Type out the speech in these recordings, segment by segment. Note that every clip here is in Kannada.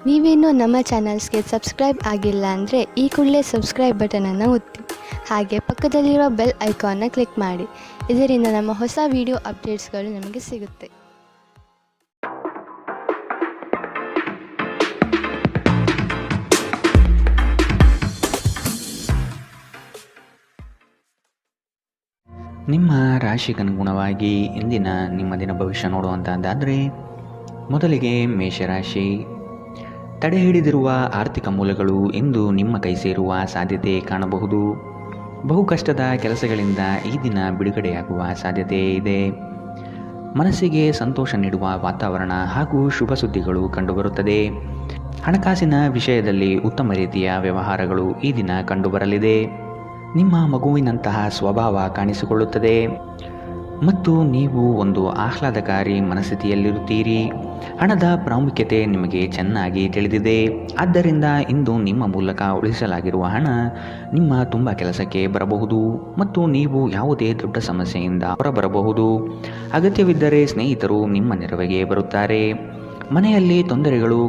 ನೀವೇನೂ ನಮ್ಮ ಚಾನಲ್ಸ್ಗೆ ಸಬ್ಸ್ಕ್ರೈಬ್ ಆಗಿಲ್ಲ ಅಂದರೆ ಈ ಕೂಡಲೇ ಸಬ್ಸ್ಕ್ರೈಬ್ ಬಟನನ್ನು ಒತ್ತಿ. ಹಾಗೆ ಪಕ್ಕದಲ್ಲಿರೋ ಬೆಲ್ ಐಕಾನ್ನ ಕ್ಲಿಕ್ ಮಾಡಿ. ಇದರಿಂದ ನಮ್ಮ ಹೊಸ ವಿಡಿಯೋ ಅಪ್ಡೇಟ್ಸ್ಗಳು ನಿಮಗೆ ಸಿಗುತ್ತೆ. ನಿಮ್ಮ ರಾಶಿಗನುಗುಣವಾಗಿ ಇಂದಿನ ನಿಮ್ಮ ದಿನ ಭವಿಷ್ಯ ನೋಡುವಂಥದ್ದಾದರೆ, ಮೊದಲಿಗೆ ಮೇಷರಾಶಿ. ತಡೆ ಹಿಡಿದಿರುವ ಆರ್ಥಿಕ ಮೂಲಗಳು ಇಂದು ನಿಮ್ಮ ಕೈ ಸೇರುವ ಸಾಧ್ಯತೆ ಕಾಣಬಹುದು. ಬಹು ಕಷ್ಟದ ಕೆಲಸಗಳಿಂದ ಈ ದಿನ ಬಿಡುಗಡೆಯಾಗುವ ಸಾಧ್ಯತೆ ಇದೆ. ಮನಸ್ಸಿಗೆ ಸಂತೋಷ ನೀಡುವ ವಾತಾವರಣ ಹಾಗೂ ಶುಭ ಸುದ್ದಿಗಳು ಕಂಡುಬರುತ್ತದೆ. ಹಣಕಾಸಿನ ವಿಷಯದಲ್ಲಿ ಉತ್ತಮ ರೀತಿಯ ವ್ಯವಹಾರಗಳು ಈ ದಿನ ಕಂಡುಬರಲಿದೆ. ನಿಮ್ಮ ಮಗುವಿನಂತಹ ಸ್ವಭಾವ ಕಾಣಿಸಿಕೊಳ್ಳುತ್ತದೆ ಮತ್ತು ನೀವು ಒಂದು ಆಹ್ಲಾದಕಾರಿ ಮನಸ್ಥಿತಿಯಲ್ಲಿರುತ್ತೀರಿ. ಹಣದ ಪ್ರಾಮುಖ್ಯತೆ ನಿಮಗೆ ಚೆನ್ನಾಗಿ ತಿಳಿದಿದೆ. ಆದ್ದರಿಂದ ಇಂದು ನಿಮ್ಮ ಮೂಲಕ ಉಳಿಸಲಾಗಿರುವ ಹಣ ನಿಮ್ಮ ತುಂಬ ಕೆಲಸಕ್ಕೆ ಬರಬಹುದು ಮತ್ತು ನೀವು ಯಾವುದೇ ದೊಡ್ಡ ಸಮಸ್ಯೆಯಿಂದ ಹೊರಬರಬಹುದು. ಅಗತ್ಯವಿದ್ದರೆ ಸ್ನೇಹಿತರು ನಿಮ್ಮ ನೆರವಿಗೆ ಬರುತ್ತಾರೆ. ಮನೆಯಲ್ಲಿ ತೊಂದರೆಗಳು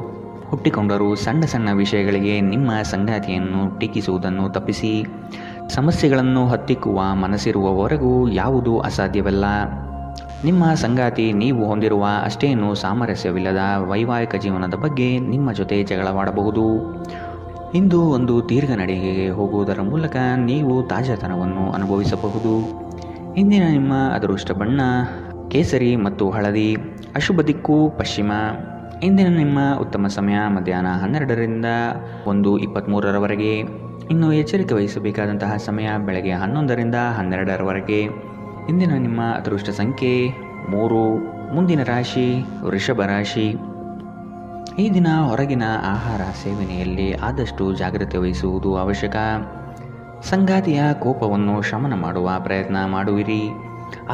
ಹುಟ್ಟಿಕೊಂಡರೂ ಸಣ್ಣ ಸಣ್ಣ ವಿಷಯಗಳಿಗೆ ನಿಮ್ಮ ಸಂಗಾತಿಯನ್ನು ಟೀಕಿಸುವುದನ್ನು ತಪ್ಪಿಸಿ. ಸಮಸ್ಯೆಗಳನ್ನು ಹತ್ತಿಕ್ಕುವ ಮನಸ್ಸಿರುವವರೆಗೂ ಯಾವುದೂ ಅಸಾಧ್ಯವಲ್ಲ. ನಿಮ್ಮ ಸಂಗಾತಿ ನೀವು ಹೊಂದಿರುವ ಅಷ್ಟೇನೂ ಸಾಮರಸ್ಯವಿಲ್ಲದ ವೈವಾಹಿಕ ಜೀವನದ ಬಗ್ಗೆ ನಿಮ್ಮ ಜೊತೆ ಜಗಳವಾಡಬಹುದು. ಇಂದು ಒಂದು ದೀರ್ಘ ನಡಿಗೆಗೆ ಹೋಗುವುದರ ಮೂಲಕ ನೀವು ತಾಜಾತನವನ್ನು ಅನುಭವಿಸಬಹುದು. ಇಂದಿನ ನಿಮ್ಮ ಅದೃಷ್ಟ ಬಣ್ಣ ಕೇಸರಿ ಮತ್ತು ಹಳದಿ. ಅಶುಭ ದಿಕ್ಕು ಪಶ್ಚಿಮ. ಇಂದಿನ ನಿಮ್ಮ ಉತ್ತಮ ಸಮಯ ಮಧ್ಯಾಹ್ನ 12ರಿಂದ 1:23ರವರೆಗೆ. ಇನ್ನು ಎಚ್ಚರಿಕೆ ವಹಿಸಬೇಕಾದಂತಹ ಸಮಯ ಬೆಳಗ್ಗೆ 11ರಿಂದ 12ರವರೆಗೆ. ಇಂದಿನ ನಿಮ್ಮ ಅದೃಷ್ಟ ಸಂಖ್ಯೆ 3. ಮುಂದಿನ ರಾಶಿ ವೃಷಭ ರಾಶಿ. ಈ ದಿನ ಹೊರಗಿನ ಆಹಾರ ಸೇವನೆಯಲ್ಲಿ ಆದಷ್ಟು ಜಾಗ್ರತೆ ವಹಿಸುವುದು ಅವಶ್ಯಕ. ಸಂಗಾತಿಯ ಕೋಪವನ್ನು ಶಮನ ಮಾಡುವ ಪ್ರಯತ್ನ ಮಾಡುವಿರಿ.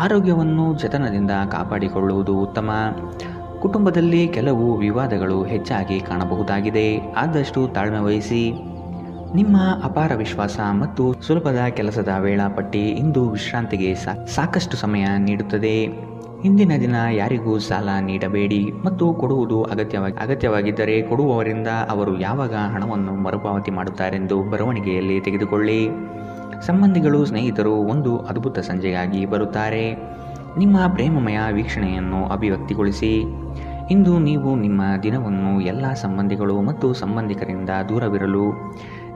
ಆರೋಗ್ಯವನ್ನು ಜತನದಿಂದ ಕಾಪಾಡಿಕೊಳ್ಳುವುದು ಉತ್ತಮ. ಕುಟುಂಬದಲ್ಲಿ ಕೆಲವು ವಿವಾದಗಳು ಹೆಚ್ಚಾಗಿ ಕಾಣಬಹುದಾಗಿದೆ. ಆದಷ್ಟು ತಾಳ್ಮೆ ವಹಿಸಿ. ನಿಮ್ಮ ಅಪಾರ ವಿಶ್ವಾಸ ಮತ್ತು ಸುಲಭದ ಕೆಲಸದ ವೇಳಾಪಟ್ಟಿ ಇಂದು ವಿಶ್ರಾಂತಿಗೆ ಸಾಕಷ್ಟು ಸಮಯ ನೀಡುತ್ತದೆ. ಇಂದಿನ ದಿನ ಯಾರಿಗೂ ಸಾಲ ನೀಡಬೇಡಿ ಮತ್ತು ಕೊಡುವುದು ಅಗತ್ಯವಾಗಿದ್ದರೆ ಕೊಡುವವರಿಂದ ಅವರು ಯಾವಾಗ ಹಣವನ್ನು ಮರುಪಾವತಿ ಮಾಡುತ್ತಾರೆಂದು ಬರವಣಿಗೆಯಲ್ಲಿ ತೆಗೆದುಕೊಳ್ಳಿ. ಸಂಬಂಧಿಗಳು ಸ್ನೇಹಿತರು ಒಂದು ಅದ್ಭುತ ಸಂಜೆಗಾಗಿ ಬರುತ್ತಾರೆ. ನಿಮ್ಮ ಪ್ರೇಮಮಯ ವೀಕ್ಷಣೆಯನ್ನು ಅಭಿವ್ಯಕ್ತಿಗೊಳಿಸಿ. ಇಂದು ನೀವು ನಿಮ್ಮ ದಿನವನ್ನು ಎಲ್ಲ ಸಂಬಂಧಿಗಳು ಮತ್ತು ಸಂಬಂಧಿಕರಿಂದ ದೂರವಿರಲು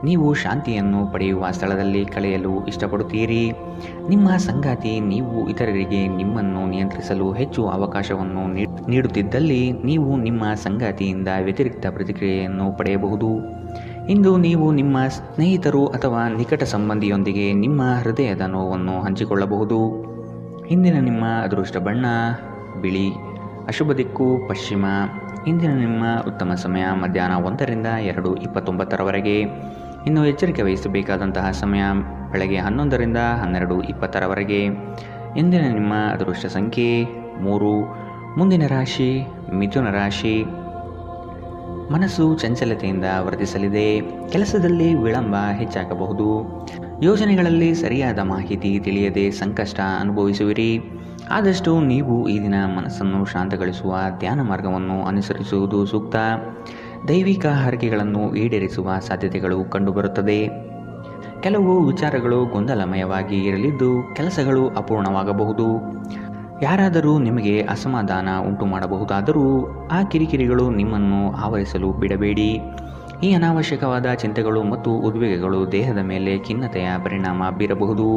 ನೀವು ಶಾಂತಿಯನ್ನು ಪಡೆಯುವ ಸ್ಥಳದಲ್ಲಿ ಕಳೆಯಲು ಇಷ್ಟಪಡುತ್ತೀರಿ. ನಿಮ್ಮ ಸಂಗಾತಿ ನೀವು ಇತರರಿಗೆ ನಿಮ್ಮನ್ನು ನಿಯಂತ್ರಿಸಲು ಹೆಚ್ಚು ಅವಕಾಶವನ್ನು ನೀಡುತ್ತಿದ್ದಲ್ಲಿ ನೀವು ನಿಮ್ಮ ಸಂಗಾತಿಯಿಂದ ವ್ಯತಿರಿಕ್ತ ಪ್ರತಿಕ್ರಿಯೆಯನ್ನು ಪಡೆಯಬಹುದು. ಇಂದು ನೀವು ನಿಮ್ಮ ಸ್ನೇಹಿತರು ಅಥವಾ ನಿಕಟ ಸಂಬಂಧಿಯೊಂದಿಗೆ ನಿಮ್ಮ ಹೃದಯದ ನೋವನ್ನು ಹಂಚಿಕೊಳ್ಳಬಹುದು. ಇಂದಿನ ನಿಮ್ಮ ಅದೃಷ್ಟ ಬಣ್ಣ ಬಿಳಿ. ಅಶುಭ ದಿಕ್ಕು ಪಶ್ಚಿಮ. ಇಂದಿನ ನಿಮ್ಮ ಉತ್ತಮ ಸಮಯ ಮಧ್ಯಾಹ್ನ 1ರಿಂದ 2:29ರವರೆಗೆ. ಇನ್ನು ಎಚ್ಚರಿಕೆ ವಹಿಸಬೇಕಾದಂತಹ ಸಮಯ ಬೆಳಗ್ಗೆ 11ರಿಂದ 12:20ರವರೆಗೆ. ಇಂದಿನ ನಿಮ್ಮ ಅದೃಷ್ಟ ಸಂಖ್ಯೆ 3. ಮುಂದಿನ ರಾಶಿ ಮಿಥುನ ರಾಶಿ. ಮನಸ್ಸು ಚಂಚಲತೆಯಿಂದ ವರ್ತಿಸಲಿದೆ. ಕೆಲಸದಲ್ಲಿ ವಿಳಂಬ ಹೆಚ್ಚಾಗಬಹುದು. ಯೋಜನೆಗಳಲ್ಲಿ ಸರಿಯಾದ ಮಾಹಿತಿ ತಿಳಿಯದೆ ಸಂಕಷ್ಟ ಅನುಭವಿಸುವಿರಿ. ಆದಷ್ಟು ನೀವು ಈ ದಿನ ಮನಸ್ಸನ್ನು ಶಾಂತಗೊಳಿಸುವ ಧ್ಯಾನ ಮಾರ್ಗವನ್ನು ಅನುಸರಿಸುವುದು ಸೂಕ್ತ. ದೈವಿಕ ಹರಕೆಗಳನ್ನು ಈಡೇರಿಸುವ ಸಾಧ್ಯತೆಗಳು ಕಂಡುಬರುತ್ತದೆ. ಕೆಲವು ವಿಚಾರಗಳು ಗೊಂದಲಮಯವಾಗಿ ಇರಲಿದ್ದು ಕೆಲಸಗಳು ಅಪೂರ್ಣವಾಗಬಹುದು. ಯಾರಾದರೂ ನಿಮಗೆ ಅಸಮಾಧಾನ ಉಂಟು ಮಾಡಬಹುದಾದರೂ ಆ ಕಿರಿಕಿರಿಗಳು ನಿಮ್ಮನ್ನು ಆವರಿಸಲು ಬಿಡಬೇಡಿ. ಈ ಅನಾವಶ್ಯಕವಾದ ಚಿಂತೆಗಳು ಮತ್ತು ಉದ್ವೇಗಗಳು ದೇಹದ ಮೇಲೆ ಖಿನ್ನತೆಯ ಪರಿಣಾಮ ಬೀರಬಹುದು.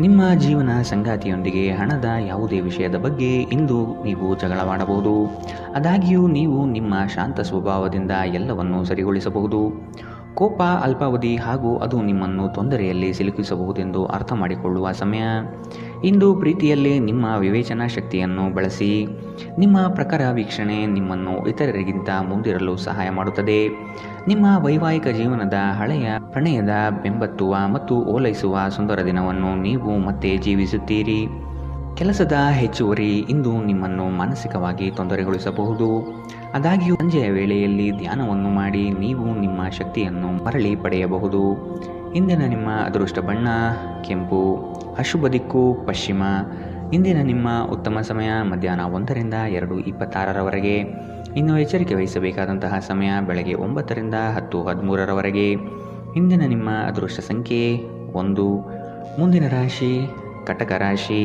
ನಿಮ್ಮ ಜೀವನ ಸಂಗಾತಿಯೊಂದಿಗೆ ಹಣದ ಯಾವುದೇ ವಿಷಯದ ಬಗ್ಗೆ ಇಂದು ನೀವು ಜಗಳವಾಡಬಹುದು. ಆದಾಗ್ಯೂ ನೀವು ನಿಮ್ಮ ಶಾಂತ ಸ್ವಭಾವದಿಂದ ಎಲ್ಲವನ್ನೂ ಸರಿಗೊಳಿಸಬಹುದು. ಕೋಪ ಅಲ್ಪಾವಧಿ ಹಾಗೂ ಅದು ನಿಮ್ಮನ್ನು ತೊಂದರೆಯಲ್ಲಿ ಸಿಲುಕಿಸಬಹುದೆಂದು ಅರ್ಥ ಮಾಡಿಕೊಳ್ಳುವ ಸಮಯ. ಇಂದು ಪ್ರೀತಿಯಲ್ಲಿ ನಿಮ್ಮ ವಿವೇಚನಾ ಶಕ್ತಿಯನ್ನು ಬಳಸಿ. ನಿಮ್ಮ ಪ್ರಖರ ವೀಕ್ಷಣೆ ನಿಮ್ಮನ್ನು ಇತರರಿಗಿಂತ ಮುಂದಿರಲು ಸಹಾಯ ಮಾಡುತ್ತದೆ. ನಿಮ್ಮ ವೈವಾಹಿಕ ಜೀವನದ ಹಳೆಯ ಪ್ರಣಯದ ಬೆಂಬತ್ತುವ ಮತ್ತು ಓಲೈಸುವ ಸುಂದರ ದಿನವನ್ನು ನೀವು ಮತ್ತೆ ಜೀವಿಸುತ್ತೀರಿ. ಕೆಲಸದ ಹೆಚ್ಚುವರಿ ಇಂದು ನಿಮ್ಮನ್ನು ಮಾನಸಿಕವಾಗಿ ತೊಂದರೆಗೊಳಿಸಬಹುದು. ಆದಾಗ್ಯೂ ಸಂಜೆಯ ವೇಳೆಯಲ್ಲಿ ಧ್ಯಾನವನ್ನು ಮಾಡಿ ನೀವು ನಿಮ್ಮ ಶಕ್ತಿಯನ್ನು ಮರಳಿ ಪಡೆಯಬಹುದು. ಇಂದಿನ ನಿಮ್ಮ ಅದೃಷ್ಟ ಬಣ್ಣ ಕೆಂಪು. ಅಶುಭ ದಿಕ್ಕು ಪಶ್ಚಿಮ. ಇಂದಿನ ನಿಮ್ಮ ಉತ್ತಮ ಸಮಯ ಮಧ್ಯಾಹ್ನ 1ರಿಂದ 2:26ರವರೆಗೆ. ಇನ್ನು ಎಚ್ಚರಿಕೆ ವಹಿಸಬೇಕಾದಂತಹ ಸಮಯ ಬೆಳಗ್ಗೆ 9ರಿಂದ 10:13ರವರೆಗೆ. ಇಂದಿನ ನಿಮ್ಮ ಅದೃಷ್ಟ ಸಂಖ್ಯೆ 1. ಮುಂದಿನ ರಾಶಿ ಕಟಕ ರಾಶಿ.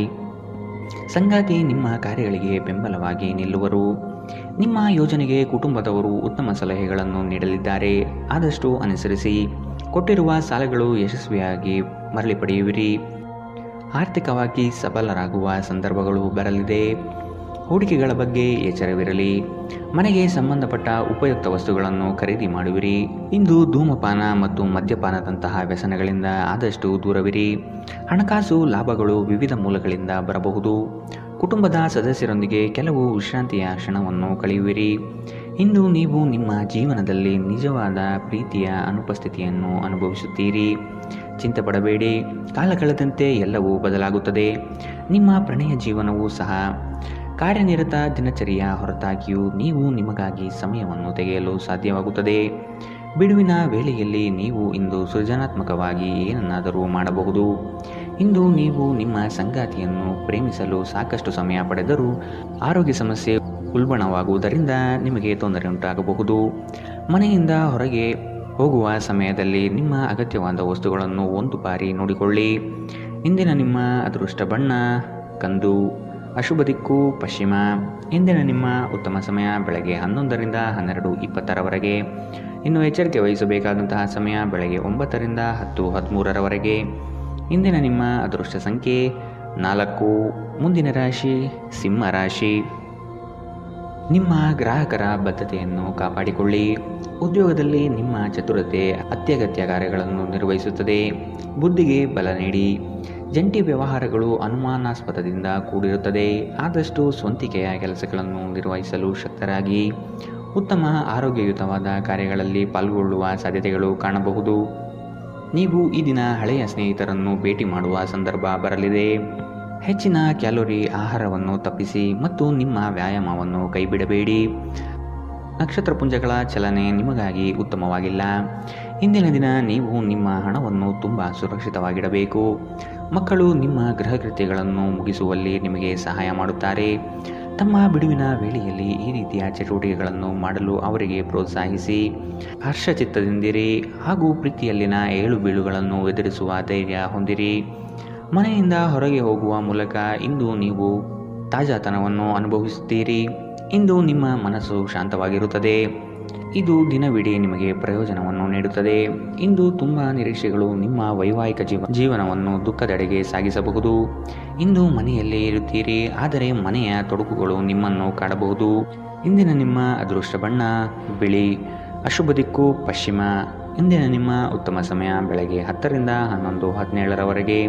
ಸಂಗಾತಿ ನಿಮ್ಮ ಕಾರ್ಯಗಳಿಗೆ ಬೆಂಬಲವಾಗಿ ನಿಲ್ಲುವರು. ನಿಮ್ಮ ಯೋಜನೆಗೆ ಕುಟುಂಬದವರು ಉತ್ತಮ ಸಲಹೆಗಳನ್ನು ನೀಡಲಿದ್ದಾರೆ. ಆದಷ್ಟು ಅನುಸರಿಸಿ. ಕೊಟ್ಟಿರುವ ಸಾಲಗಳು ಯಶಸ್ವಿಯಾಗಿ ಮರಳಿ ಪಡೆಯುವಿರಿ. ಆರ್ಥಿಕವಾಗಿ ಸಬಲರಾಗುವ ಸಂದರ್ಭಗಳು ಬರಲಿದೆ. ಹೂಡಿಕೆಗಳ ಬಗ್ಗೆ ಎಚ್ಚರವಿರಲಿ. ಮನೆಗೆ ಸಂಬಂಧಪಟ್ಟ ಉಪಯುಕ್ತ ವಸ್ತುಗಳನ್ನು ಖರೀದಿ ಮಾಡುವಿರಿ. ಇಂದು ಧೂಮಪಾನ ಮತ್ತು ಮದ್ಯಪಾನದಂತಹ ವ್ಯಸನಗಳಿಂದ ಆದಷ್ಟು ದೂರವಿರಿ. ಹಣಕಾಸು ಲಾಭಗಳು ವಿವಿಧ ಮೂಲಗಳಿಂದ ಬರಬಹುದು. ಕುಟುಂಬದ ಸದಸ್ಯರೊಂದಿಗೆ ಕೆಲವು ವಿಶ್ರಾಂತಿಯ ಕ್ಷಣವನ್ನು ಕಳೆಯುವಿರಿ. ಇಂದು ನೀವು ನಿಮ್ಮ ಜೀವನದಲ್ಲಿ ನಿಜವಾದ ಪ್ರೀತಿಯ ಅನುಪಸ್ಥಿತಿಯನ್ನು ಅನುಭವಿಸುತ್ತೀರಿ. ಚಿಂತೆ ಪಡಬೇಡಿ. ಕಾಲ ಕಳೆದಂತೆ ಎಲ್ಲವೂ ಬದಲಾಗುತ್ತದೆ. ನಿಮ್ಮ ಪ್ರಣಯ ಜೀವನವೂ ಸಹ. ಕಾರ್ಯನಿರತ ದಿನಚರಿಯ ಹೊರತಾಗಿಯೂ ನೀವು ನಿಮಗಾಗಿ ಸಮಯವನ್ನು ತೆಗೆಯಲು ಸಾಧ್ಯವಾಗುತ್ತದೆ. ಬಿಡುವಿನ ವೇಳೆಯಲ್ಲಿ ನೀವು ಇಂದು ಸೃಜನಾತ್ಮಕವಾಗಿ ಏನನ್ನಾದರೂ ಮಾಡಬಹುದು. ಇಂದು ನೀವು ನಿಮ್ಮ ಸಂಗಾತಿಯನ್ನು ಪ್ರೇಮಿಸಲು ಸಾಕಷ್ಟು ಸಮಯ ಪಡೆದರೂ ಆರೋಗ್ಯ ಸಮಸ್ಯೆ ಉಲ್ಬಣವಾಗುವುದರಿಂದ ನಿಮಗೆ ತೊಂದರೆ ಉಂಟಾಗಬಹುದು. ಮನೆಯಿಂದ ಹೊರಗೆ ಹೋಗುವ ಸಮಯದಲ್ಲಿ ನಿಮ್ಮ ಅಗತ್ಯವಾದ ವಸ್ತುಗಳನ್ನು ಒಂದು ಬಾರಿ ನೋಡಿಕೊಳ್ಳಿ. ಇಂದಿನ ನಿಮ್ಮ ಅದೃಷ್ಟ ಬಣ್ಣ ಕಂದು. ಅಶುಭ ದಿಕ್ಕು ಪಶ್ಚಿಮ. ಇಂದಿನ ನಿಮ್ಮ ಉತ್ತಮ ಸಮಯ ಬೆಳಗ್ಗೆ 11ರಿಂದ 12:20ರವರೆಗೆ. ಇನ್ನು ಎಚ್ಚರಿಕೆ ವಹಿಸಬೇಕಾದಂತಹ ಸಮಯ ಬೆಳಗ್ಗೆ 9ರಿಂದ 10:13ರವರೆಗೆ. ಇಂದಿನ ನಿಮ್ಮ ಅದೃಷ್ಟ ಸಂಖ್ಯೆ 4. ಮುಂದಿನ ರಾಶಿ ಸಿಂಹ ರಾಶಿ. ನಿಮ್ಮ ಗ್ರಾಹಕರ ಬದ್ಧತೆಯನ್ನು ಕಾಪಾಡಿಕೊಳ್ಳಿ. ಉದ್ಯೋಗದಲ್ಲಿ ನಿಮ್ಮ ಚತುರತೆ ಅತ್ಯಗತ್ಯ ಕಾರ್ಯಗಳನ್ನು ನಿರ್ವಹಿಸುತ್ತದೆ. ಬುದ್ಧಿಗೆ ಬಲ ನೀಡಿ. ಜಂಟಿ ವ್ಯವಹಾರಗಳು ಅನುಮಾನಾಸ್ಪದದಿಂದ ಕೂಡಿರುತ್ತದೆ. ಆದಷ್ಟು ಸ್ವಂತಿಕೆಯ ಕೆಲಸಗಳನ್ನು ನಿರ್ವಹಿಸಲು ಶಕ್ತರಾಗಿ. ಉತ್ತಮ ಆರೋಗ್ಯಯುತವಾದ ಕಾರ್ಯಗಳಲ್ಲಿ ಪಾಲ್ಗೊಳ್ಳುವ ಸಾಧ್ಯತೆಗಳು ಕಾಣಬಹುದು. ನೀವು ಈ ದಿನ ಹಳೆಯ ಸ್ನೇಹಿತರನ್ನು ಭೇಟಿ ಮಾಡುವ ಸಂದರ್ಭ ಬರಲಿದೆ. ಹೆಚ್ಚಿನ ಕ್ಯಾಲೋರಿ ಆಹಾರವನ್ನು ತಪ್ಪಿಸಿ ಮತ್ತು ನಿಮ್ಮ ವ್ಯಾಯಾಮವನ್ನು ಕೈಬಿಡಬೇಡಿ. ನಕ್ಷತ್ರಪುಂಜಗಳ ಚಲನೆ ನಿಮಗಾಗಿ ಉತ್ತಮವಾಗಿಲ್ಲ. ಇಂದಿನ ದಿನ ನೀವು ನಿಮ್ಮ ಹಣವನ್ನು ತುಂಬ ಸುರಕ್ಷಿತವಾಗಿಡಬೇಕು. ಮಕ್ಕಳು ನಿಮ್ಮ ಗೃಹ ಕೃತ್ಯಗಳನ್ನು ಮುಗಿಸುವಲ್ಲಿ ನಿಮಗೆ ಸಹಾಯ ಮಾಡುತ್ತಾರೆ. ತಮ್ಮ ಬಿಡುವಿನ ವೇಳೆಯಲ್ಲಿ ಈ ರೀತಿಯ ಚಟುವಟಿಕೆಗಳನ್ನು ಮಾಡಲು ಅವರಿಗೆ ಪ್ರೋತ್ಸಾಹಿಸಿ. ಹರ್ಷಚಿತ್ತದಿಂದಿರಿ ಹಾಗೂ ಪ್ರೀತಿಯಲ್ಲಿನ ಏಳು ಬೀಳುಗಳನ್ನು ಎದುರಿಸುವ ಧೈರ್ಯ ಹೊಂದಿರಿ. ಮನೆಯಿಂದ ಹೊರಗೆ ಹೋಗುವ ಮೂಲಕ ಇಂದು ನೀವು ತಾಜಾತನವನ್ನು ಅನುಭವಿಸುತ್ತೀರಿ. ಇಂದು ನಿಮ್ಮ ಮನಸ್ಸು ಶಾಂತವಾಗಿರುತ್ತದೆ. ಇದು ದಿನವಿಡೀ ನಿಮಗೆ ಪ್ರಯೋಜನವನ್ನು ನೀಡುತ್ತದೆ. ಇಂದು ತುಂಬ ನಿರೀಕ್ಷೆಗಳು ನಿಮ್ಮ ವೈವಾಹಿಕ ಜೀವನವನ್ನು ದುಃಖದೆಡೆಗೆ ಸಾಗಿಸಬಹುದು. ಇಂದು ಮನೆಯಲ್ಲೇ ಇರುತ್ತೀರಿ, ಆದರೆ ಮನೆಯ ತೊಡಕುಗಳು ನಿಮ್ಮನ್ನು ಕಾಡಬಹುದು. ಇಂದಿನ ನಿಮ್ಮ ಅದೃಷ್ಟ ಬಣ್ಣ ಬಿಳಿ. ಅಶುಭ ದಿಕ್ಕು ಪಶ್ಚಿಮ. ಇಂದಿನ ನಿಮ್ಮ ಉತ್ತಮ ಸಮಯ ಬೆಳಗ್ಗೆ 10ರಿಂದ 11:17ರವರೆಗೆ.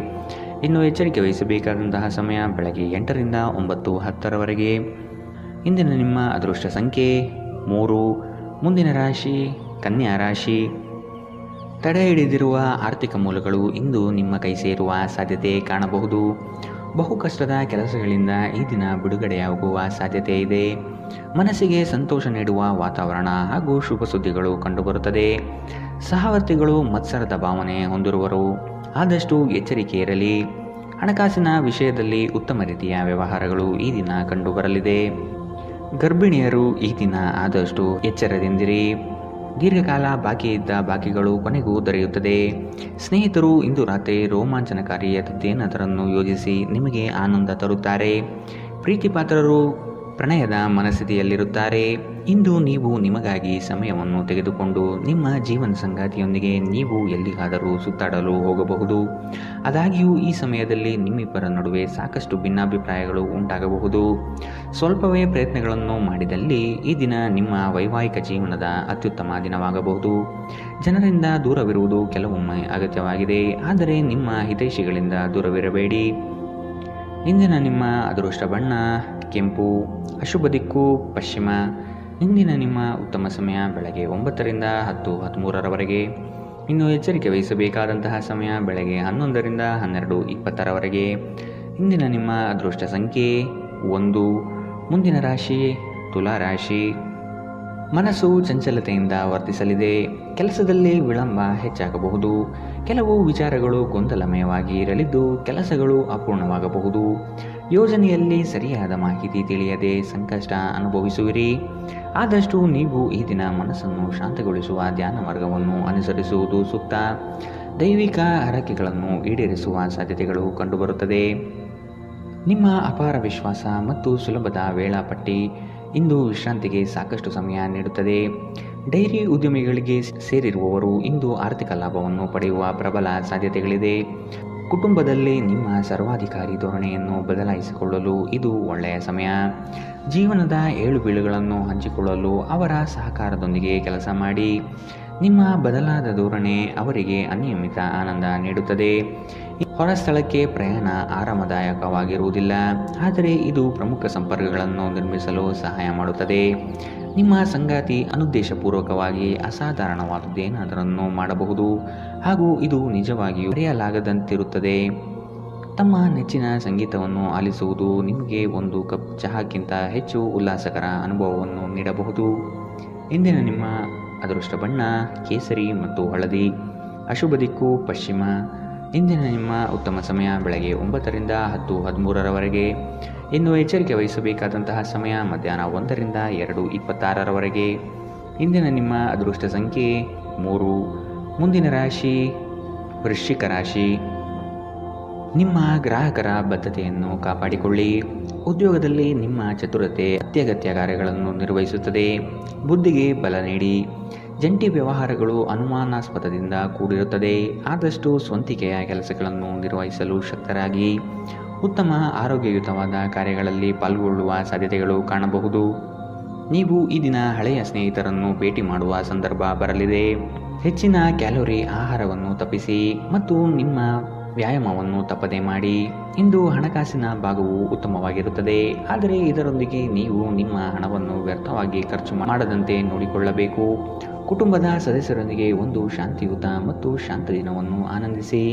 ಇನ್ನು ಎಚ್ಚರಿಕೆ ವಹಿಸಬೇಕಾದಂತಹ ಸಮಯ ಬೆಳಗ್ಗೆ 8ರಿಂದ 9:10ರವರೆಗೆ. ಇಂದಿನ ನಿಮ್ಮ ಅದೃಷ್ಟ ಸಂಖ್ಯೆ 3. ಮುಂದಿನ ರಾಶಿ ಕನ್ಯಾ ರಾಶಿ. ತಡೆ ಹಿಡಿದಿರುವ ಆರ್ಥಿಕ ಮೂಲಗಳು ಇಂದು ನಿಮ್ಮ ಕೈ ಸೇರುವ ಸಾಧ್ಯತೆ ಕಾಣಬಹುದು. ಬಹು ಕಷ್ಟದ ಕೆಲಸಗಳಿಂದ ಈ ದಿನ ಬಿಡುಗಡೆಯಾಗುವ ಸಾಧ್ಯತೆ ಇದೆ. ಮನಸ್ಸಿಗೆ ಸಂತೋಷ ನೀಡುವ ವಾತಾವರಣ ಹಾಗೂ ಶುಭ ಸುದ್ದಿಗಳು ಕಂಡುಬರುತ್ತದೆ. ಸಹವರ್ತಿಗಳು ಮತ್ಸರದ ಭಾವನೆ ಹೊಂದಿರುವರು. ಆದಷ್ಟು ಎಚ್ಚರಿಕೆ ಇರಲಿ. ಹಣಕಾಸಿನ ವಿಷಯದಲ್ಲಿ ಉತ್ತಮ ರೀತಿಯ ವ್ಯವಹಾರಗಳು ಈ ದಿನ ಕಂಡುಬರಲಿದೆ. ಗರ್ಭಿಣಿಯರು ಈ ದಿನ ಆದಷ್ಟು ಎಚ್ಚರದಿಂದಿರಿ. ದೀರ್ಘಕಾಲ ಬಾಕಿ ಇದ್ದ ಬಾಕಿಗಳು ಕೊನೆಗೂ ದೊರೆಯುತ್ತದೆ. ಸ್ನೇಹಿತರು ಇಂದು ರಾತ್ರಿ ರೋಮಾಂಚನಕಾರಿಯಾದದ್ದೇನಾದರನ್ನು ಯೋಜಿಸಿ ನಿಮಗೆ ಆನಂದ ತರುತ್ತಾರೆ. ಪ್ರೀತಿಪಾತ್ರರು ಪ್ರಣಯದ ಮನಸ್ಥಿತಿಯಲ್ಲಿರುತ್ತಾರೆ. ಇಂದು ನೀವು ನಿಮಗಾಗಿ ಸಮಯವನ್ನು ತೆಗೆದುಕೊಂಡು ನಿಮ್ಮ ಜೀವನ ಸಂಗಾತಿಯೊಂದಿಗೆ ನೀವು ಎಲ್ಲಿಗಾದರೂ ಸುತ್ತಾಡಲು ಹೋಗಬಹುದು. ಆದಾಗ್ಯೂ ಈ ಸಮಯದಲ್ಲಿ ನಿಮ್ಮಿಬ್ಬರ ನಡುವೆ ಸಾಕಷ್ಟು ಭಿನ್ನಾಭಿಪ್ರಾಯಗಳು ಉಂಟಾಗಬಹುದು. ಸ್ವಲ್ಪವೇ ಪ್ರಯತ್ನಗಳನ್ನು ಮಾಡಿದಲ್ಲಿ ಈ ದಿನ ನಿಮ್ಮ ವೈವಾಹಿಕ ಜೀವನದ ಅತ್ಯುತ್ತಮ ದಿನವಾಗಬಹುದು. ಜನರಿಂದ ದೂರವಿರುವುದು ಕೆಲವೊಮ್ಮೆ ಅಗತ್ಯವಾಗಿದೆ, ಆದರೆ ನಿಮ್ಮ ಹಿತೈಷಿಗಳಿಂದ ದೂರವಿರಬೇಡಿ. ಇಂದಿನ ನಿಮ್ಮ ಅದೃಷ್ಟ ಬಣ್ಣ ಕೆಂಪು. ಅಶುಭ ದಿಕ್ಕು ಪಶ್ಚಿಮ. ಇಂದಿನ ನಿಮ್ಮ ಉತ್ತಮ ಸಮಯ ಬೆಳಗ್ಗೆ 9ರಿಂದ 10:13ರವರೆಗೆ. ಇನ್ನು ಎಚ್ಚರಿಕೆ ವಹಿಸಬೇಕಾದಂತಹ ಸಮಯ ಬೆಳಗ್ಗೆ 11ರಿಂದ 12:20ರವರೆಗೆ. ಇಂದಿನ ನಿಮ್ಮ ಅದೃಷ್ಟ ಸಂಖ್ಯೆ 1. ಮುಂದಿನ ರಾಶಿ ತುಲಾ ರಾಶಿ. ಮನಸ್ಸು ಚಂಚಲತೆಯಿಂದ ವರ್ತಿಸಲಿದೆ. ಕೆಲಸದಲ್ಲಿ ವಿಳಂಬ ಹೆಚ್ಚಾಗಬಹುದು. ಕೆಲವು ವಿಚಾರಗಳು ಗೊಂದಲಮಯವಾಗಿ ಇರಲಿದ್ದು ಕೆಲಸಗಳು ಅಪೂರ್ಣವಾಗಬಹುದು. ಯೋಜನೆಯಲ್ಲಿ ಸರಿಯಾದ ಮಾಹಿತಿ ತಿಳಿಯದೆ ಸಂಕಷ್ಟ ಅನುಭವಿಸುವಿರಿ. ಆದಷ್ಟು ನೀವು ಈ ದಿನ ಮನಸ್ಸನ್ನು ಶಾಂತಗೊಳಿಸುವ ಧ್ಯಾನ ಮಾರ್ಗವನ್ನು ಅನುಸರಿಸುವುದು ಸೂಕ್ತ. ದೈವಿಕ ಹರಕೆಗಳನ್ನು ಈಡೇರಿಸುವ ಸಾಧ್ಯತೆಗಳು ಕಂಡುಬರುತ್ತದೆ. ನಿಮ್ಮ ಅಪಾರ ವಿಶ್ವಾಸ ಮತ್ತು ಸುಲಭದ ವೇಳಾಪಟ್ಟಿ ಇಂದು ವಿಶ್ರಾಂತಿಗೆ ಸಾಕಷ್ಟು ಸಮಯ ನೀಡುತ್ತದೆ. ಡೈರಿ ಉದ್ಯಮಿಗಳಿಗೆ ಸೇರಿರುವವರು ಇಂದು ಆರ್ಥಿಕ ಲಾಭವನ್ನು ಪಡೆಯುವ ಪ್ರಬಲ ಸಾಧ್ಯತೆಗಳಿದೆ. ಕುಟುಂಬದಲ್ಲಿ ನಿಮ್ಮ ಸರ್ವಾಧಿಕಾರಿ ಧೋರಣೆಯನ್ನು ಬದಲಾಯಿಸಿಕೊಳ್ಳಲು ಇದು ಒಳ್ಳೆಯ ಸಮಯ. ಜೀವನದ ಏಳುಬೀಳುಗಳನ್ನು ಹಂಚಿಕೊಳ್ಳಲು ಅವರ ಸಹಕಾರದೊಂದಿಗೆ ಕೆಲಸ ಮಾಡಿ. ನಿಮ್ಮ ಬದಲಾದ ಧೋರಣೆ ಅವರಿಗೆ ಅನಿಯಮಿತ ಆನಂದ ನೀಡುತ್ತದೆ. ಹೊರ ಸ್ಥಳಕ್ಕೆ ಪ್ರಯಾಣ ಆರಾಮದಾಯಕವಾಗಿರುವುದಿಲ್ಲ, ಆದರೆ ಇದು ಪ್ರಮುಖ ಸಂಪರ್ಕಗಳನ್ನು ನಿರ್ಮಿಸಲು ಸಹಾಯ ಮಾಡುತ್ತದೆ. ನಿಮ್ಮ ಸಂಗಾತಿ ಅನುದ್ದೇಶಪೂರ್ವಕವಾಗಿ ಅಸಾಧಾರಣವಾದುದೇನಾದರನ್ನು ಮಾಡಬಹುದು ಹಾಗೂ ಇದು ನಿಜವಾಗಿಯೂ ಮರೆಯಲಾಗದಂತಿರುತ್ತದೆ. ತಮ್ಮ ನೆಚ್ಚಿನ ಸಂಗೀತವನ್ನು ಆಲಿಸುವುದು ನಿಮಗೆ ಒಂದು ಕಪ್ ಚಹಾಕ್ಕಿಂತ ಹೆಚ್ಚು ಉಲ್ಲಾಸಕರ ಅನುಭವವನ್ನು ನೀಡಬಹುದು. ಇಂದಿನ ನಿಮ್ಮ ಅದೃಷ್ಟ ಬಣ್ಣ ಕೇಸರಿ ಮತ್ತು ಹಳದಿ. ಅಶುಭ ದಿಕ್ಕು ಪಶ್ಚಿಮ. ಇಂದಿನ ನಿಮ್ಮ ಉತ್ತಮ ಸಮಯ ಬೆಳಗ್ಗೆ 9 ರಿಂದ 10:13 ಇನ್ನು ಎಚ್ಚರಿಕೆ ವಹಿಸಬೇಕಾದಂತಹ ಸಮಯ ಮಧ್ಯಾಹ್ನ 1 ರಿಂದ 2:26 ಇಂದಿನ ನಿಮ್ಮ ಅದೃಷ್ಟ ಸಂಖ್ಯೆ 3. ಮುಂದಿನ ರಾಶಿ ವೃಶ್ಚಿಕ ರಾಶಿ. ನಿಮ್ಮ ಗ್ರಾಹಕರ ಬದ್ಧತೆಯನ್ನು ಕಾಪಾಡಿಕೊಳ್ಳಿ. ಉದ್ಯೋಗದಲ್ಲಿ ನಿಮ್ಮ ಚತುರತೆ ಅತ್ಯಗತ್ಯ ಕಾರ್ಯಗಳನ್ನು ನಿರ್ವಹಿಸುತ್ತದೆ. ಬುದ್ಧಿಗೆ ಬಲ ನೀಡಿ. ಜಂಟಿ ವ್ಯವಹಾರಗಳು ಅನುಮಾನಾಸ್ಪದದಿಂದ ಕೂಡಿರುತ್ತದೆ. ಆದಷ್ಟು ಸ್ವಂತಿಕೆಯ ಕೆಲಸಗಳನ್ನು ನಿರ್ವಹಿಸಲು ಶಕ್ತರಾಗಿ. ಉತ್ತಮ ಆರೋಗ್ಯಯುತವಾದ ಕಾರ್ಯಗಳಲ್ಲಿ ಪಾಲ್ಗೊಳ್ಳುವ ಸಾಧ್ಯತೆಗಳು ಕಾಣಬಹುದು. ನೀವು ಈ ದಿನ ಹಳೆಯ ಸ್ನೇಹಿತರನ್ನು ಭೇಟಿ ಮಾಡುವ ಸಂದರ್ಭ ಬರಲಿದೆ. ಹೆಚ್ಚಿನ ಕ್ಯಾಲೋರಿ ಆಹಾರವನ್ನು ತಪ್ಪಿಸಿ ಮತ್ತು ನಿಮ್ಮ ವ್ಯಾಯಾಮವನ್ನು ತಪ್ಪದೆ ಮಾಡಿ. ಇಂದು ಹಣಕಾಸಿನ ಭಾಗವು ಉತ್ತಮವಾಗಿರುತ್ತದೆ, ಆದರೆ ಇದರೊಂದಿಗೆ ನೀವು ನಿಮ್ಮ ಹಣವನ್ನು ವ್ಯರ್ಥವಾಗಿ ಖರ್ಚು ಮಾಡದಂತೆ ನೋಡಿಕೊಳ್ಳಬೇಕು. ಕುಟುಂಬದ ಸದಸ್ಯರೊಂದಿಗೆ ಒಂದು ಶಾಂತಿಯುತ ಮತ್ತು ಶಾಂತ ದಿನವನ್ನು ಆನಂದಿಸಿ.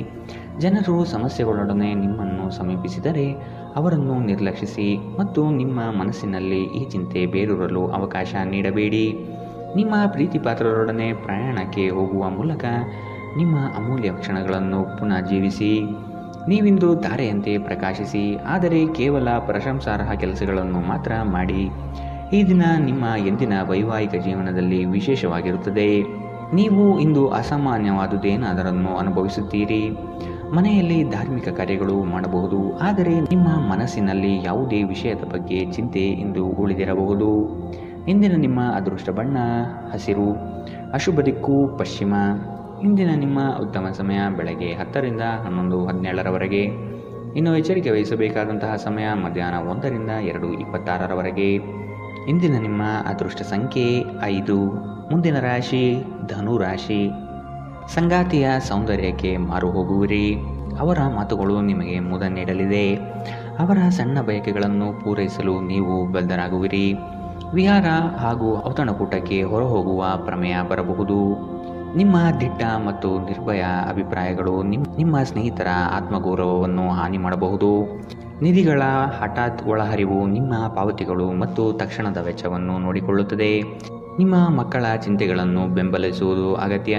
ಜನರು ಸಮಸ್ಯೆಗಳೊಡನೆ ನಿಮ್ಮನ್ನು ಸಮೀಪಿಸಿದರೆ ಅವರನ್ನು ನಿರ್ಲಕ್ಷಿಸಿ ಮತ್ತು ನಿಮ್ಮ ಮನಸ್ಸಿನಲ್ಲಿ ಈ ಚಿಂತೆ ಬೇರೂರಲು ಅವಕಾಶ ನೀಡಬೇಡಿ. ನಿಮ್ಮ ಪ್ರೀತಿಪಾತ್ರರೊಡನೆ ಪ್ರಯಾಣಕ್ಕೆ ಹೋಗುವ ಮೂಲಕ ನಿಮ್ಮ ಅಮೂಲ್ಯ ಕ್ಷಣಗಳನ್ನು ಪುನಃ ಜೀವಿಸಿ. ನೀವಿಂದು ತಾರೆಯಂತೆ ಪ್ರಕಾಶಿಸಿ, ಆದರೆ ಕೇವಲ ಪ್ರಶಂಸಾರ್ಹ ಕೆಲಸಗಳನ್ನು ಮಾತ್ರ ಮಾಡಿ. ಈ ದಿನ ನಿಮ್ಮ ಎಂದಿನ ವೈವಾಹಿಕ ಜೀವನದಲ್ಲಿ ವಿಶೇಷವಾಗಿರುತ್ತದೆ. ನೀವು ಇಂದು ಅಸಾಮಾನ್ಯವಾದುದೇನಾದರನ್ನು ಅನುಭವಿಸುತ್ತೀರಿ. ಮನೆಯಲ್ಲಿ ಧಾರ್ಮಿಕ ಕಾರ್ಯಗಳು ಮಾಡಬಹುದು, ಆದರೆ ನಿಮ್ಮ ಮನಸ್ಸಿನಲ್ಲಿ ಯಾವುದೇ ವಿಷಯದ ಬಗ್ಗೆ ಚಿಂತೆ ಇಂದು ಉಳಿದಿರಬಹುದು. ಇಂದಿನ ನಿಮ್ಮ ಅದೃಷ್ಟ ಬಣ್ಣ ಹಸಿರು. ಅಶುಭ ದಿಕ್ಕು ಪಶ್ಚಿಮ. ಇಂದಿನ ನಿಮ್ಮ ಉತ್ತಮ ಸಮಯ ಬೆಳಗ್ಗೆ 10 ರಿಂದ 11:17 ಇನ್ನು ಎಚ್ಚರಿಕೆ ವಹಿಸಬೇಕಾದಂತಹ ಸಮಯ ಮಧ್ಯಾಹ್ನ 1 ರಿಂದ 2:26 ಇಂದಿನ ನಿಮ್ಮ ಅದೃಷ್ಟ ಸಂಖ್ಯೆ 5. ಮುಂದಿನ ರಾಶಿ ಧನು ರಾಶಿ. ಸಂಗಾತಿಯ ಸೌಂದರ್ಯಕ್ಕೆ ಮಾರು ಹೋಗುವಿರಿ. ಅವರ ಮಾತುಗಳು ನಿಮಗೆ ಮುದ ನೀಡಲಿದೆ. ಅವರ ಸಣ್ಣ ಬಯಕೆಗಳನ್ನು ಪೂರೈಸಲು ನೀವು ಬದ್ಧರಾಗುವಿರಿ. ವಿಹಾರ ಹಾಗೂ ಔತಣಕೂಟಕ್ಕೆ ಹೊರಹೋಗುವ ಪ್ರಮೇಯ ಬರಬಹುದು. ನಿಮ್ಮ ದಿಟ್ಟ ಮತ್ತು ನಿರ್ಭಯ ಅಭಿಪ್ರಾಯಗಳು ನಿಮ್ಮ ಸ್ನೇಹಿತರ ಆತ್ಮಗೌರವವನ್ನು ಹಾನಿ ಮಾಡಬಹುದು. ನಿಧಿಗಳ ಹಠಾತ್ ಒಳಹರಿವು ನಿಮ್ಮ ಪಾವತಿಗಳು ಮತ್ತು ತಕ್ಷಣದ ವೆಚ್ಚವನ್ನು ನೋಡಿಕೊಳ್ಳುತ್ತದೆ. ನಿಮ್ಮ ಮಕ್ಕಳ ಚಿಂತೆಗಳನ್ನು ಬೆಂಬಲಿಸುವುದು ಅಗತ್ಯ.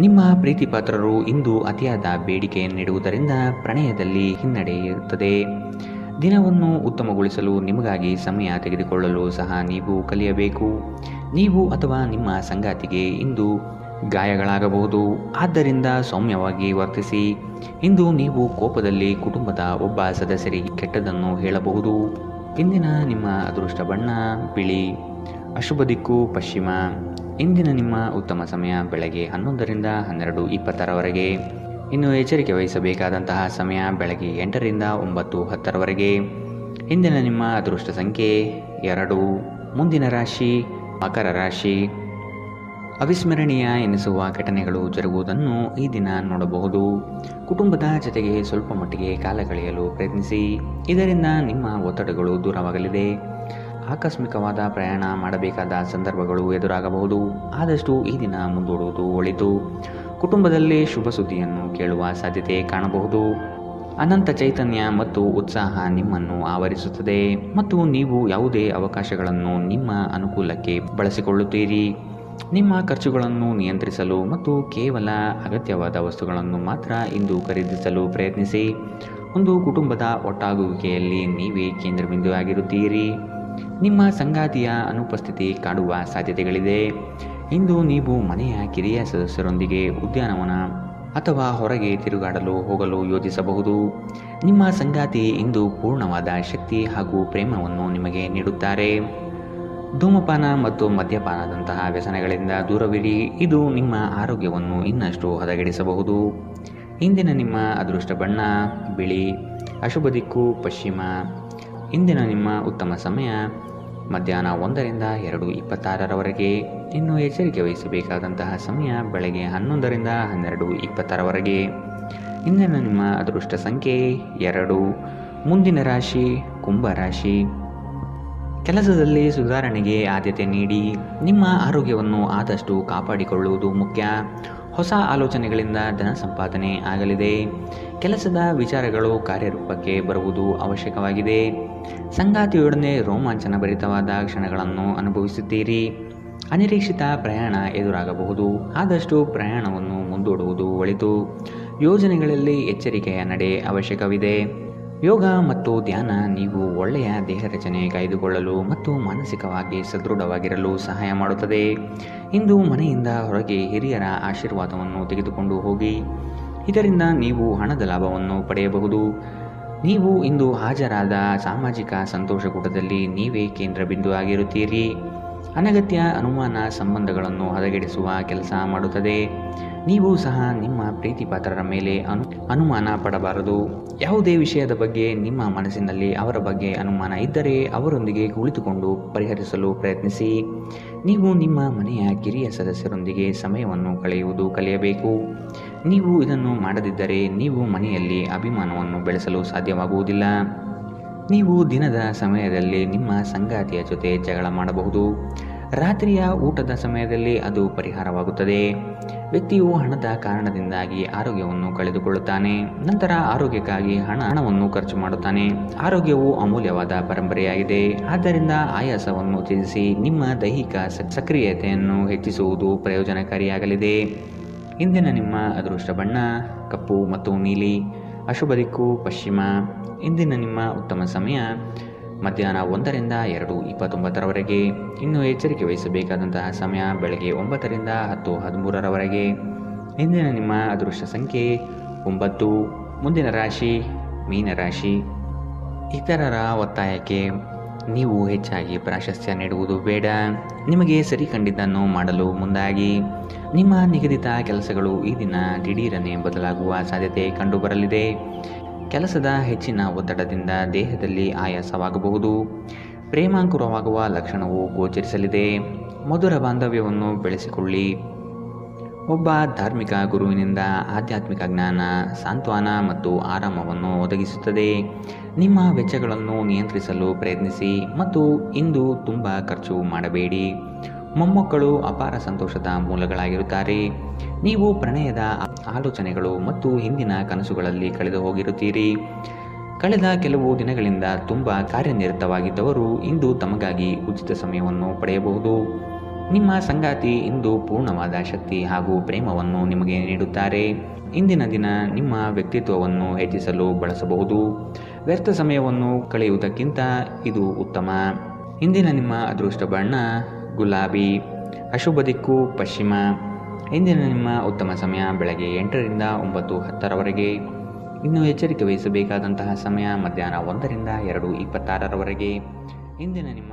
ನಿಮ್ಮ ಪ್ರೀತಿಪಾತ್ರರು ಇಂದು ಅತಿಯಾದ ಬೇಡಿಕೆ ನೀಡುವುದರಿಂದ ಪ್ರಣಯದಲ್ಲಿ ಹಿನ್ನಡೆ ಇರುತ್ತದೆ. ದಿನವನ್ನು ಉತ್ತಮಗೊಳಿಸಲು ನಿಮಗಾಗಿ ಸಮಯ ತೆಗೆದುಕೊಳ್ಳಲು ಸಹ ನೀವು ಕಲಿಯಬೇಕು. ನೀವು ಅಥವಾ ನಿಮ್ಮ ಸಂಗಾತಿಗೆ ಇಂದು ಗಾಯಗಳಾಗಬಹುದು, ಆದ್ದರಿಂದ ಸೌಮ್ಯವಾಗಿ ವರ್ತಿಸಿ. ಇಂದು ನೀವು ಕೋಪದಲ್ಲಿ ಕುಟುಂಬದ ಒಬ್ಬ ಸದಸ್ಯರಿಗೆ ಕೆಟ್ಟದನ್ನು ಹೇಳಬಹುದು. ಇಂದಿನ ನಿಮ್ಮ ಅದೃಷ್ಟ ಬಣ್ಣ ಬಿಳಿ. ಅಶುಭ ದಿಕ್ಕು ಪಶ್ಚಿಮ. ಇಂದಿನ ನಿಮ್ಮ ಉತ್ತಮ ಸಮಯ ಬೆಳಗ್ಗೆ 11 ರಿಂದ 12:26 ಇನ್ನು ಎಚ್ಚರಿಕೆ ವಹಿಸಬೇಕಾದಂತಹ ಸಮಯ ಬೆಳಗ್ಗೆ 8 ರಿಂದ 9:10 ಇಂದಿನ ನಿಮ್ಮ ಅದೃಷ್ಟ ಸಂಖ್ಯೆ 2. ಮುಂದಿನ ರಾಶಿ ಮಕರ ರಾಶಿ. ಅವಿಸ್ಮರಣೀಯ ಎನಿಸುವ ಘಟನೆಗಳು ಜರುಗುವುದನ್ನು ಈ ದಿನ ನೋಡಬಹುದು. ಕುಟುಂಬದ ಜೊತೆಗೆ ಸ್ವಲ್ಪ ಮಟ್ಟಿಗೆ ಕಾಲ ಕಳೆಯಲು ಪ್ರಯತ್ನಿಸಿ. ಇದರಿಂದ ನಿಮ್ಮ ಒತ್ತಡಗಳು ದೂರವಾಗಲಿದೆ. ಆಕಸ್ಮಿಕವಾದ ಪ್ರಯಾಣ ಮಾಡಬೇಕಾದ ಸಂದರ್ಭಗಳು ಎದುರಾಗಬಹುದು. ಆದಷ್ಟು ಈ ದಿನ ಮುಂದೂಡುವುದು ಒಳಿತು. ಕುಟುಂಬದಲ್ಲಿ ಶುಭ ಸುದ್ದಿಯನ್ನು ಕೇಳುವ ಸಾಧ್ಯತೆ ಕಾಣಬಹುದು. ಅನಂತ ಚೈತನ್ಯ ಮತ್ತು ಉತ್ಸಾಹ ನಿಮ್ಮನ್ನು ಆವರಿಸುತ್ತದೆ ಮತ್ತು ನೀವು ಯಾವುದೇ ಅವಕಾಶಗಳನ್ನು ನಿಮ್ಮ ಅನುಕೂಲಕ್ಕೆ ಬಳಸಿಕೊಳ್ಳುತ್ತೀರಿ. ನಿಮ್ಮ ಖರ್ಚುಗಳನ್ನು ನಿಯಂತ್ರಿಸಲು ಮತ್ತು ಕೇವಲ ಅಗತ್ಯವಾದ ವಸ್ತುಗಳನ್ನು ಮಾತ್ರ ಇಂದು ಖರೀದಿಸಲು ಪ್ರಯತ್ನಿಸಿ. ಒಂದು ಕುಟುಂಬದ ಒಟ್ಟಾಗುವಿಕೆಯಲ್ಲಿ ನೀವೇ ಕೇಂದ್ರಬಿಂದುವಾಗಿರುತ್ತೀರಿ. ನಿಮ್ಮ ಸಂಗಾತಿಯ ಅನುಪಸ್ಥಿತಿ ಕಾಡುವ ಸಾಧ್ಯತೆಗಳಿದೆ. ಇಂದು ನೀವು ಮನೆಯ ಕಿರಿಯ ಸದಸ್ಯರೊಂದಿಗೆ ಉದ್ಯಾನವನ ಅಥವಾ ಹೊರಗೆ ತಿರುಗಾಡಲು ಹೋಗಲು ಯೋಜಿಸಬಹುದು. ನಿಮ್ಮ ಸಂಗಾತಿ ಇಂದು ಪೂರ್ಣವಾದ ಶಕ್ತಿ ಹಾಗೂ ಪ್ರೇಮವನ್ನು ನಿಮಗೆ ನೀಡುತ್ತಾರೆ. ಧೂಮಪಾನ ಮತ್ತು ಮದ್ಯಪಾನದಂತಹ ವ್ಯಸನಗಳಿಂದ ದೂರವಿರಿ. ಇದು ನಿಮ್ಮ ಆರೋಗ್ಯವನ್ನು ಇನ್ನಷ್ಟು ಹದಗೆಡಿಸಬಹುದು. ಇಂದಿನ ನಿಮ್ಮ ಅದೃಷ್ಟ ಬಣ್ಣ ಬಿಳಿ. ಅಶುಭ ದಿಕ್ಕು ಪಶ್ಚಿಮ. ಇಂದಿನ ನಿಮ್ಮ ಉತ್ತಮ ಸಮಯ ಮಧ್ಯಾಹ್ನ 1ರಿಂದ 2:26ರವರೆಗೆ. ಇನ್ನು ಎಚ್ಚರಿಕೆ ವಹಿಸಬೇಕಾದಂತಹ ಸಮಯ ಬೆಳಗ್ಗೆ 11ರಿಂದ 12:26ರವರೆಗೆ. ಇಂದಿನ ನಿಮ್ಮ ಅದೃಷ್ಟ ಸಂಖ್ಯೆ 2. ಮುಂದಿನ ರಾಶಿ ಕುಂಭ ರಾಶಿ. ಕೆಲಸದಲ್ಲಿ ಸುಧಾರಣೆಗೆ ಆದ್ಯತೆ ನೀಡಿ. ನಿಮ್ಮ ಆರೋಗ್ಯವನ್ನು ಆದಷ್ಟು ಕಾಪಾಡಿಕೊಳ್ಳುವುದು ಮುಖ್ಯ. ಹೊಸ ಆಲೋಚನೆಗಳಿಂದ ಧನ ಸಂಪಾದನೆ ಆಗಲಿದೆ. ಕೆಲಸದ ವಿಚಾರಗಳು ಕಾರ್ಯರೂಪಕ್ಕೆ ಬರುವುದು ಅವಶ್ಯಕವಾಗಿದೆ. ಸಂಗಾತಿಯೊಡನೆ ರೋಮಾಂಚನ ಭರಿತವಾದ ಕ್ಷಣಗಳನ್ನು ಅನುಭವಿಸುತ್ತೀರಿ. ಅನಿರೀಕ್ಷಿತ ಪ್ರಯಾಣ ಎದುರಾಗಬಹುದು. ಆದಷ್ಟು ಪ್ರಯಾಣವನ್ನು ಮುಂದೂಡುವುದು ಒಳಿತು. ಯೋಜನೆಗಳಲ್ಲಿ ಎಚ್ಚರಿಕೆಯ ನಡೆ ಅವಶ್ಯಕವಿದೆ. ಯೋಗ ಮತ್ತು ಧ್ಯಾನ ನೀವು ಒಳ್ಳೆಯ ದೇಹ ರಚನೆ ಕಾಯ್ದುಕೊಳ್ಳಲು ಮತ್ತು ಮಾನಸಿಕವಾಗಿ ಸದೃಢವಾಗಿರಲು ಸಹಾಯ ಮಾಡುತ್ತದೆ. ಇಂದು ಮನೆಯಿಂದ ಹೊರಗೆ ಹಿರಿಯರ ಆಶೀರ್ವಾದವನ್ನು ತೆಗೆದುಕೊಂಡು ಹೋಗಿ. ಇದರಿಂದ ನೀವು ಹಣದ ಲಾಭವನ್ನು ಪಡೆಯಬಹುದು. ನೀವು ಇಂದು ಹಾಜರಾದ ಸಾಮಾಜಿಕ ಸಂತೋಷಕೂಟದಲ್ಲಿ ನೀವೇ ಕೇಂದ್ರಬಿಂದು ಆಗಿರುತ್ತೀರಿ. ಅನಗತ್ಯ ಅನುಮಾನ ಸಂಬಂಧಗಳನ್ನು ಹದಗೆಡಿಸುವ ಕೆಲಸ ಮಾಡುತ್ತದೆ. ನೀವು ಸಹ ನಿಮ್ಮ ಪ್ರೀತಿಪಾತ್ರರ ಮೇಲೆ ಅನುಮಾನ ಪಡಬಾರದು. ಯಾವುದೇ ವಿಷಯದ ಬಗ್ಗೆ ನಿಮ್ಮ ಮನಸ್ಸಿನಲ್ಲಿ ಅವರ ಬಗ್ಗೆ ಅನುಮಾನ ಇದ್ದರೆ ಅವರೊಂದಿಗೆ ಕುಳಿತುಕೊಂಡು ಪರಿಹರಿಸಲು ಪ್ರಯತ್ನಿಸಿ. ನೀವು ನಿಮ್ಮ ಮನೆಯ ಕಿರಿಯ ಸದಸ್ಯರೊಂದಿಗೆ ಸಮಯವನ್ನು ಕಳೆಯುವುದು ಕಲಿಯಬೇಕು. ನೀವು ಇದನ್ನು ಮಾಡದಿದ್ದರೆ ನೀವು ಮನೆಯಲ್ಲಿ ಅಭಿಮಾನವನ್ನು ಬೆಳೆಸಲು ಸಾಧ್ಯವಾಗುವುದಿಲ್ಲ. ನೀವು ದಿನದ ಸಮಯದಲ್ಲಿ ನಿಮ್ಮ ಸಂಗಾತಿಯ ಜೊತೆ ಜಗಳ ಮಾಡಬಹುದು. ರಾತ್ರಿಯ ಊಟದ ಸಮಯದಲ್ಲಿ ಅದು ಪರಿಹಾರವಾಗುತ್ತದೆ. ವ್ಯಕ್ತಿಯು ಹಣದ ಕಾರಣದಿಂದಾಗಿ ಆರೋಗ್ಯವನ್ನು ಕಳೆದುಕೊಳ್ಳುತ್ತಾನೆ. ನಂತರ ಆರೋಗ್ಯಕ್ಕಾಗಿ ಹಣವನ್ನು ಖರ್ಚು ಮಾಡುತ್ತಾನೆ. ಆರೋಗ್ಯವು ಅಮೂಲ್ಯವಾದ ಪರಂಪರೆಯಾಗಿದೆ. ಆದ್ದರಿಂದ ಆಯಾಸವನ್ನು ತ್ಯಜಿಸಿ ನಿಮ್ಮ ದೈಹಿಕ ಸಕ್ರಿಯತೆಯನ್ನು ಹೆಚ್ಚಿಸುವುದು ಪ್ರಯೋಜನಕಾರಿಯಾಗಲಿದೆ. ಇಂದಿನ ನಿಮ್ಮ ಅದೃಷ್ಟ ಬಣ್ಣ ಕಪ್ಪು ಮತ್ತು ನೀಲಿ. ಅಶುಭ ದಿಕ್ಕು ಪಶ್ಚಿಮ. ಇಂದಿನ ನಿಮ್ಮ ಉತ್ತಮ ಸಮಯ ಮಧ್ಯಾಹ್ನ 1ರಿಂದ 2:29ರವರೆಗೆ. ಇನ್ನು ಎಚ್ಚರಿಕೆ ವಹಿಸಬೇಕಾದಂತಹ ಸಮಯ ಬೆಳಗ್ಗೆ 9ರಿಂದ 10:13ರವರೆಗೆ. ಇಂದಿನ ನಿಮ್ಮ ಅದೃಷ್ಟ ಸಂಖ್ಯೆ 9. ಮುಂದಿನ ರಾಶಿ ಮೀನರಾಶಿ. ಇತರರ ಒತ್ತಾಯಕ್ಕೆ ನೀವು ಹೆಚ್ಚಾಗಿ ಪ್ರಾಶಸ್ತ್ಯ ನೀಡುವುದು ಬೇಡ. ನಿಮಗೆ ಸರಿ ಕಂಡಿದ್ದನ್ನು ಮಾಡಲು ಮುಂದಾಗಿ. ನಿಮ್ಮ ನಿಗದಿತ ಕೆಲಸಗಳು ಈ ದಿನ ದಿಢೀರನೆ ಬದಲಾಗುವ ಸಾಧ್ಯತೆ ಕಂಡುಬರಲಿದೆ. ಕೆಲಸದ ಹೆಚ್ಚಿನ ಒತ್ತಡದಿಂದ ದೇಹದಲ್ಲಿ ಆಯಾಸವಾಗಬಹುದು. ಪ್ರೇಮಾಂಕುರವಾಗುವ ಲಕ್ಷಣವು ಗೋಚರಿಸಲಿದೆ. ಮಧುರ ಬಾಂಧವ್ಯವನ್ನು ಬೆಳೆಸಿಕೊಳ್ಳಿ. ಒಬ್ಬ ಧಾರ್ಮಿಕ ಗುರುವಿನಿಂದ ಆಧ್ಯಾತ್ಮಿಕ ಜ್ಞಾನ, ಸಾಂತ್ವನ ಮತ್ತು ಆರಾಮವನ್ನು ಒದಗಿಸುತ್ತದೆ. ನಿಮ್ಮ ವೆಚ್ಚಗಳನ್ನು ನಿಯಂತ್ರಿಸಲು ಪ್ರಯತ್ನಿಸಿ ಮತ್ತು ಇಂದು ತುಂಬ ಖರ್ಚು ಮಾಡಬೇಡಿ. ಮೊಮ್ಮಕ್ಕಳು ಅಪಾರ ಸಂತೋಷದ ಮೂಲಗಳಾಗಿರುತ್ತಾರೆ. ನೀವು ಪ್ರಣಯದ ಆಲೋಚನೆಗಳು ಮತ್ತು ಹಿಂದಿನ ಕನಸುಗಳಲ್ಲಿ ಕಳೆದು ಹೋಗಿರುತ್ತೀರಿ. ಕಳೆದ ಕೆಲವು ದಿನಗಳಿಂದ ತುಂಬ ಕಾರ್ಯನಿರತವಾಗಿದ್ದವರು ಇಂದು ತಮಗಾಗಿ ಉಚಿತ ಸಮಯವನ್ನು ಪಡೆಯಬಹುದು. ನಿಮ್ಮ ಸಂಗಾತಿ ಇಂದು ಪೂರ್ಣವಾದ ಶಕ್ತಿ ಹಾಗೂ ಪ್ರೇಮವನ್ನು ನಿಮಗೆ ನೀಡುತ್ತಾರೆ. ಇಂದಿನ ದಿನ ನಿಮ್ಮ ವ್ಯಕ್ತಿತ್ವವನ್ನು ಹೆಚ್ಚಿಸಲು ಬಳಸಬಹುದು. ವ್ಯರ್ಥ ಸಮಯವನ್ನು ಕಳೆಯುವುದಕ್ಕಿಂತ ಇದು ಉತ್ತಮ. ಇಂದಿನ ನಿಮ್ಮ ಅದೃಷ್ಟ ಬಣ್ಣ ಗುಲಾಬಿ. ಅಶುಭ ದಿಕ್ಕು ಪಶ್ಚಿಮ. ಇಂದಿನ ನಿಮ್ಮ ಉತ್ತಮ ಸಮಯ ಬೆಳಗ್ಗೆ 8ರಿಂದ 9:10ರವರೆಗೆ. ಇನ್ನು ಎಚ್ಚರಿಕೆ ವಹಿಸಬೇಕಾದಂತಹ ಸಮಯ ಮಧ್ಯಾಹ್ನ 1ರಿಂದ 2:26ರವರೆಗೆ. ಇಂದಿನ ನಿಮ್ಮ